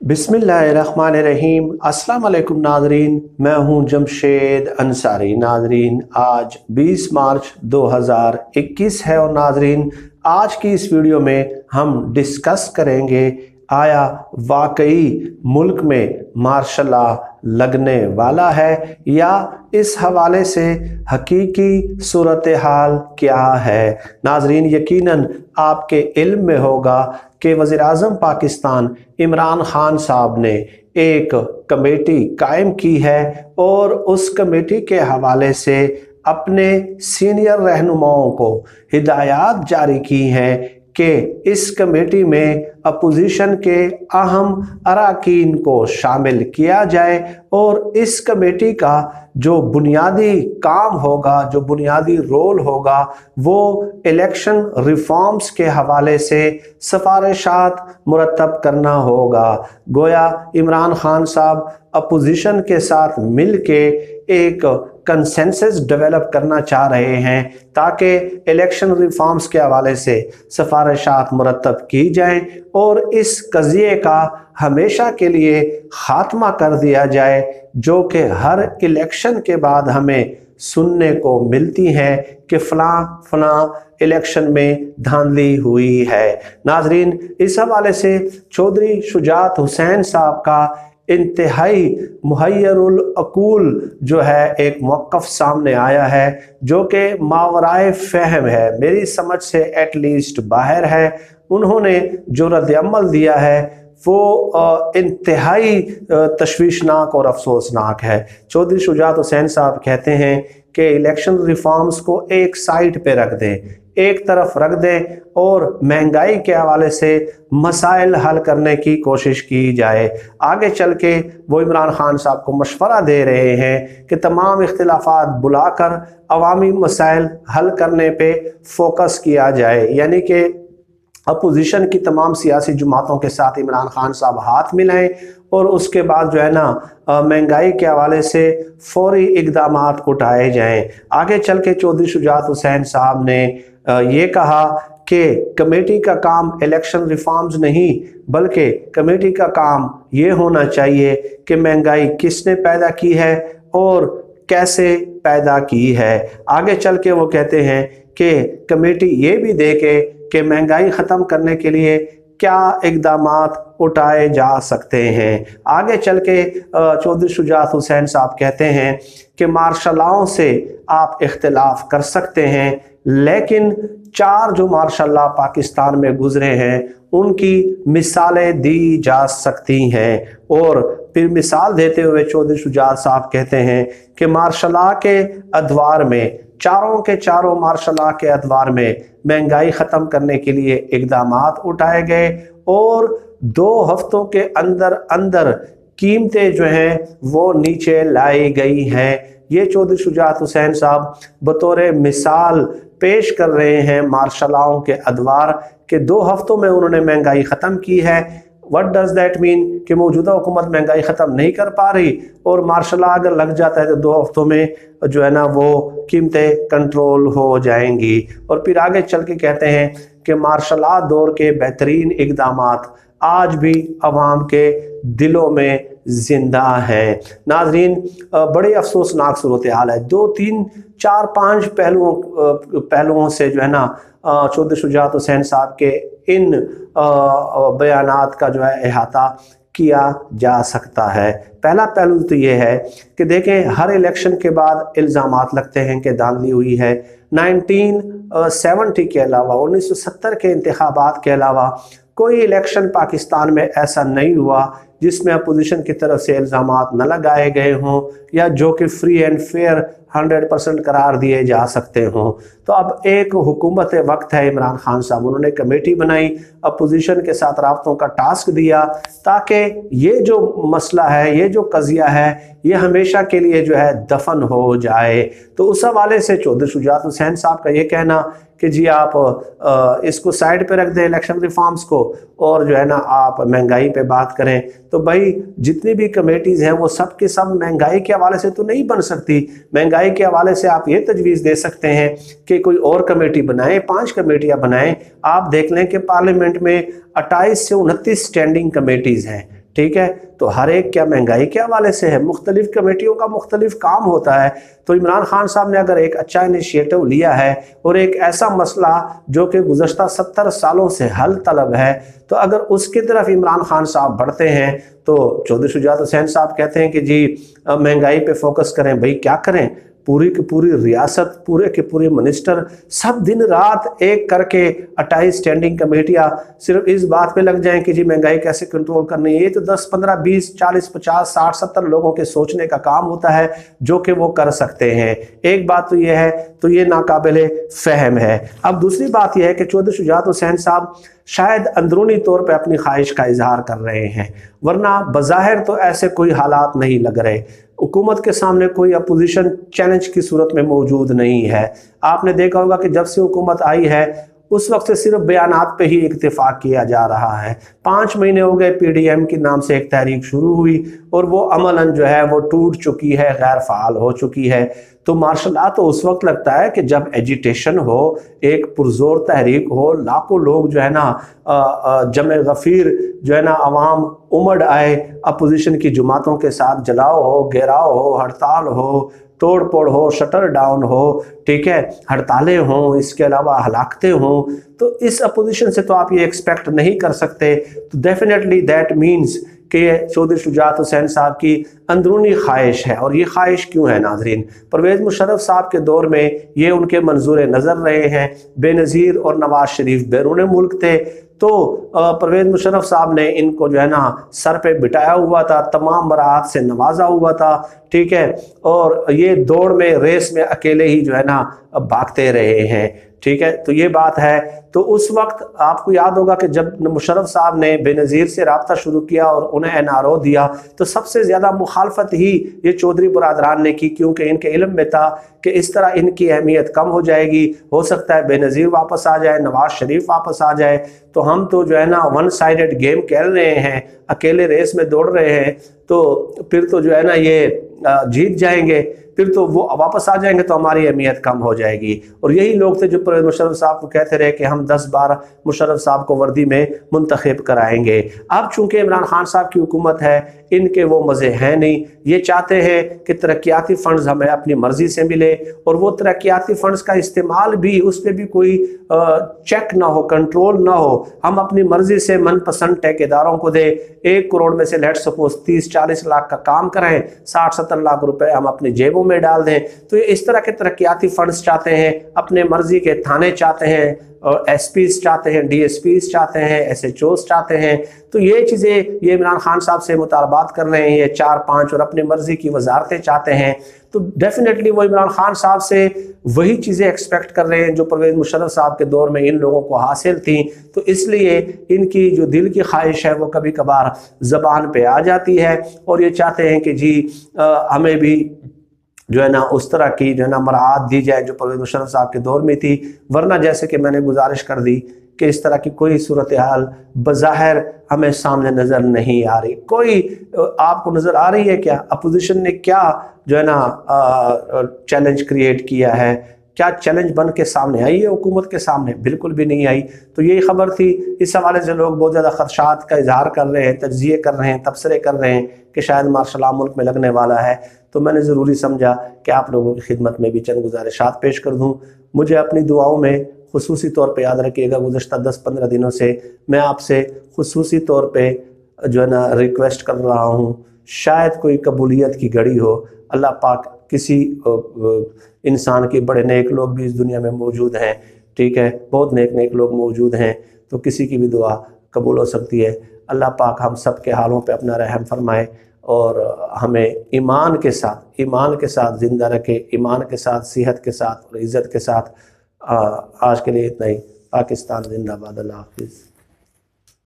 बिस्मिल्लाहिर्रहमानिर्रहीम। अस्सलाम वालेकुम नाज़रीन, मैं हूं जमशेद अंसारी। नाज़रीन, आज 20 मार्च 2021 है और नाज़रीन, आज की इस वीडियो में हम डिस्कस करेंगे आया वाकई मुल्क में मार्शल लॉ लगने वाला है या इस हवाले से हकीकी सूरत हाल क्या है। नाज़रीन, यकीनन आपके इल्म में होगा कि वज़ीर-ए-आज़म पाकिस्तान इमरान खान साहब ने एक कमेटी कायम की है और उस कमेटी के हवाले से अपने सीनियर रहनुमाओं को हिदायत जारी की हैं कि इस कमेटी में अपोजिशन के अहम अरकान को शामिल किया जाए और इस कमेटी का जो बुनियादी काम होगा, जो बुनियादी रोल होगा, वो इलेक्शन रिफॉर्म्स के हवाले से सिफारिशात मुरतब करना होगा। गोया इमरान खान साहब अपोजिशन के साथ मिल के एक कंसेंसस डेवलप करना चाह रहे हैं ताकि इलेक्शन रिफॉर्म्स के हवाले से सिफारिशात मुरतब की जाएं और इस कज़िये का हमेशा के लिए ख़ात्मा कर दिया जाए, जो कि हर इलेक्शन के बाद हमें सुनने को मिलती है कि फ़लाँ इलेक्शन में धांधली हुई है। नाजरीन, इस हवाले से चौधरी शुजात हुसैन साहब का इंतहाई मुहय्यरुल अकूल जो है एक मौक़िफ़ सामने आया है, जो कि मावराए फ़हम है, मेरी समझ से एटलीस्ट बाहर है। उन्होंने जो रद्द-ए-अमल दिया है वो इंतहाई तशवीशनाक और अफसोसनाक है। चौधरी शुजात हुसैन साहब कहते हैं कि इलेक्शन रिफॉर्म्स को एक साइड पे रख दें, एक तरफ रख दें और महंगाई के हवाले से मसाइल हल करने की कोशिश की जाए। आगे चल के वो इमरान खान साहब को मशवरा दे रहे हैं कि तमाम इख्तिलाफात बुलाकर अवामी मसाइल हल करने पे फोकस किया जाए, यानी कि अपोजिशन की तमाम सियासी जमातों के साथ इमरान खान साहब हाथ मिलाएं और उसके बाद जो है ना महंगाई के हवाले से फौरी इक़दामात उठाए जाएं। आगे चल के चौधरी शुजात हुसैन साहब ने ये कहा कि कमेटी का काम इलेक्शन रिफॉर्म्स नहीं, बल्कि कमेटी का काम ये होना चाहिए कि महंगाई किसने पैदा की है और कैसे पैदा की है। आगे चल के वो कहते हैं कि कमेटी ये भी देखे कि महंगाई ख़त्म करने के लिए क्या इक़दामात उठाए जा सकते हैं। आगे चल के चौधरी शुजात हुसैन साहब कहते हैं कि मार्शल लॉ से आप इख्तिलाफ कर सकते हैं, लेकिन 4 जो मार्शल लॉ पाकिस्तान में गुजरे हैं उनकी मिसालें दी जा सकती हैं। और फिर मिसाल देते हुए चौधरी शुजात साहब कहते हैं कि मार्शल लॉ के अदवार में, चारों के चारों मार्शल लॉ के अदवार में महंगाई ख़त्म करने के लिए इक़दामात उठाए गए और 2 हफ्तों के अंदर अंदर कीमतें जो हैं वो नीचे लाई गई हैं। ये चौधरी शुजात हुसैन साहब बतौर मिसाल पेश कर रहे हैं मार्शल लॉ के अदवार के 2 हफ्तों में उन्होंने महंगाई ख़त्म की है। व्हाट डज़ दैट मीन कि मौजूदा हुकूमत महंगाई ख़त्म नहीं कर पा रही और मार्शल लॉ अगर लग जाता है तो 2 हफ्तों में जो है ना वो कीमतें कंट्रोल हो जाएंगी। और फिर आगे चल के कहते हैं कि मार्शल लॉ दौर के बेहतरीन इक़दामात आज भी अवाम के दिलों में जिंदा है। नाजरीन, बड़े अफसोसनाक सूरत हाल है। 2, 3, 4, 5 पहलुओं से जो है ना चौधरी शुजात हुसैन साहब के इन बयानात का जो है अहाता किया जा सकता है। पहला पहलू तो ये है कि देखें, हर इलेक्शन के बाद इल्ज़ामात लगते हैं कि धांधली हुई है। 1970 के अलावा, 1970 के इंतखाबात के अलावा कोई इलेक्शन पाकिस्तान में ऐसा नहीं हुआ जिसमें अपोजिशन की तरफ से इल्ज़ामात न लगाए गए हों या जो कि फ्री एंड फेयर 100% करार दिए जा सकते हों। तो अब एक हुकूमत वक्त है, इमरान खान साहब, उन्होंने कमेटी बनाई, अपोजिशन के साथ राब्तों का टास्क दिया ताकि ये जो मसला है, ये जो कज़िया है, ये हमेशा के लिए जो है दफन हो जाए। तो उस हवाले से चौधरी शुजात हुसैन साहब का ये कहना कि जी आप इसको साइड पे रख दें इलेक्शन रिफॉर्म्स को और जो है ना आप महंगाई पे बात करें, तो भाई जितनी भी कमेटीज़ हैं वो सब के सब महंगाई के हवाले से तो नहीं बन सकती। महंगाई के हवाले से आप ये तजवीज़ दे सकते हैं कि कोई और कमेटी बनाएं, 5 कमेटियां बनाएं। आप देख लें कि पार्लियामेंट में 28 से 29 स्टैंडिंग कमेटीज़ हैं, ठीक है। तो हर एक क्या महंगाई के हवाले से है, मुख्तलिफ कमेटियों का मुख्तलिफ काम होता है। तो इमरान खान साहब ने अगर एक अच्छा इनिशिएटिव लिया है और एक ऐसा मसला जो कि गुज़श्ता 70 सालों से हल तलब है, तो अगर उसकी तरफ इमरान खान साहब बढ़ते हैं तो चौधरी शुजात हुसैन साहब कहते हैं कि जी महंगाई पे फोकस करें। भाई क्या करें, पूरी की पूरी रियासत, पूरे के पूरे मिनिस्टर सब दिन रात एक करके 28 स्टैंडिंग कमेटियां सिर्फ इस बात पे लग जाएं कि जी महंगाई कैसे कंट्रोल करनी है। ये तो 10, 15, 20, 40, 50, 60, 70 लोगों के सोचने का काम होता है जो कि वो कर सकते हैं। एक बात तो ये है, तो ये नाकाबिले फहम है। अब दूसरी बात यह है कि चौधरी शुजात हुसैन साहब शायद अंदरूनी तौर पे अपनी ख्वाहिश का इजहार कर रहे हैं, वरना बज़ाहिर तो ऐसे कोई हालात नहीं लग रहे। हुकूमत के सामने कोई अपोजिशन चैलेंज की सूरत में मौजूद नहीं है। आपने देखा होगा कि जब से हुकूमत आई है उस वक्त से सिर्फ बयानात पे ही इत्तेफाक किया जा रहा है। 5 महीने हो गए PDM के नाम से एक तहरीक शुरू हुई और वो अमलन जो है वो टूट चुकी है, गैर फ़ाल हो चुकी है। तो मार्शल तो उस वक्त लगता है कि जब एजिटेशन हो, एक पुरजोर तहरीक हो, लाखों लोग जो है ना जमे गफ़ीर जो है ना अवाम उमड़ आए, अपोजिशन की जमातों के साथ जलाओ हो, घेराव हो, हड़ताल हो, तोड़ फोड़ हो, शटर डाउन हो, ठीक है, हड़तालें हों, इसके अलावा हलाकतें हों, तो इस अपोजिशन से तो आप ये एक्सपेक्ट नहीं कर सकते। तो डेफिनेटली दैट मीन्स कि चौधरी शुजात हुसैन साहब की अंदरूनी ख्वाहिश है। और ये ख्वाहिश क्यों है नाजरीन? परवेज़ मुशर्रफ साहब के दौर में ये उनके मंजूर नज़र रहे हैं। बेनज़ीर और नवाज शरीफ बैरून मुल्क थे, तो परवेज़ मुशर्रफ साहब ने इनको जो है ना सर पे बिठाया हुआ था, तमाम बरात से नवाजा हुआ था, ठीक है, और ये दौड़ में, रेस में अकेले ही जो है ना भागते रहे हैं, ठीक है। तो ये बात है। तो उस वक्त आपको याद होगा कि जब मुशर्रफ साहब ने बेनज़ीर से रब्ता शुरू किया और उन्हें NRO दिया, तो सबसे ज़्यादा मुखालफत ही ये चौधरी बरादरान ने की, क्योंकि इनके इल्म में था कि इस तरह इनकी अहमियत कम हो जाएगी। हो सकता है बेनज़ीर वापस आ जाए, नवाज शरीफ वापस आ जाए, तो हम तो जो है ना वन साइडेड गेम खेल रहे हैं, अकेले रेस में दौड़ रहे हैं, तो फिर तो जो है ना ये जीत जाएंगे, फिर तो वो वापस आ जाएंगे, तो हमारी अहमियत कम हो जाएगी। और यही लोग थे जो परवेज़ मुशर्रफ साहब को कहते रहे कि हम 10 बार मुशर्रफ साहब को वर्दी में मुंतखब कराएंगे। अब चूंकि इमरान खान साहब की हुकूमत है, इनके वो मज़े हैं नहीं। ये चाहते हैं कि तरक्याती फ़ंड्स हमें अपनी मर्ज़ी से मिले, और वो तरक्याती फ़ंड्स का इस्तेमाल भी, उस पर भी कोई चेक ना हो, कंट्रोल ना हो। हम अपनी मर्ज़ी से मनपसंद ठेकेदारों को दे, 1 करोड़ में से लेट सपोज 30-40 लाख का काम करें, 60-70 लाख रुपए हम अपनी जेबों में डाल दें। तो ये इस तरह के तरक्याती फंड्स चाहते हैं, अपने मर्जी के थाने चाहते हैं, और SPs चाहते हैं, DSPs चाहते हैं, SHOs चाहते हैं। तो ये चीज़ें ये इमरान खान साहब से मुतालबात कर रहे हैं, ये 4-5 और अपनी मर्जी की वजारतें चाहते हैं। तो डेफिनेटली वो इमरान खान साहब से वही चीज़ें एक्सपेक्ट कर रहे हैं जो परवेज़ मुशर्रफ साहब के दौर में इन लोगों को हासिल थी। तो इसलिए इनकी जो दिल की ख्वाहिश है वो कभी कभार ज़बान पे आ जाती है, और ये चाहते हैं कि जी हमें भी जो है ना उस तरह की जो है ना मराहत दी जाए जो परवेज़ मुशर्रफ साहब के दौर में थी। वरना जैसे कि मैंने गुजारिश कर दी कि इस तरह की कोई सूरत हाल बज़ाहिर हमें सामने नज़र नहीं आ रही। कोई आपको नज़र आ रही है क्या? अपोजिशन ने क्या जो है ना चैलेंज क्रिएट किया है? क्या चैलेंज बन के सामने आई है हुकूमत के सामने? बिल्कुल भी नहीं आई। तो यही खबर थी। इस हवाले से लोग बहुत ज़्यादा खदशात का इजहार कर रहे हैं, तज्जिए कर रहे हैं, तबसरे कर रहे हैं कि शायद मार्शल लॉ मुल्क में लगने वाला है। तो मैंने ज़रूरी समझा कि आप लोगों की खिदमत में भी चंद गुजारिशात पेश कर दूँ। मुझे अपनी दुआओं में खुसूसी तौर पे याद रखिएगा। गुज़श्ता 10-15 दिनों से मैं आपसे खुसूसी तौर पे जो है ना रिक्वेस्ट कर रहा हूँ, शायद कोई कबूलियत की घड़ी हो। अल्लाह पाक किसी इंसान के, बड़े नेक लोग भी इस दुनिया में मौजूद हैं, ठीक है, बहुत नेक लोग मौजूद हैं, तो किसी की भी दुआ कबूल हो सकती है। अल्लाह पाक हम सब के हालों पे अपना रहम फरमाए और हमें ईमान के साथ ज़िंदा रखे, ईमान के साथ, सेहत के साथ और इज़्ज़त के साथ। आज के लिए इतना ही। पाकिस्तान जिंदाबाद। अल्लाह हाफ़िज़।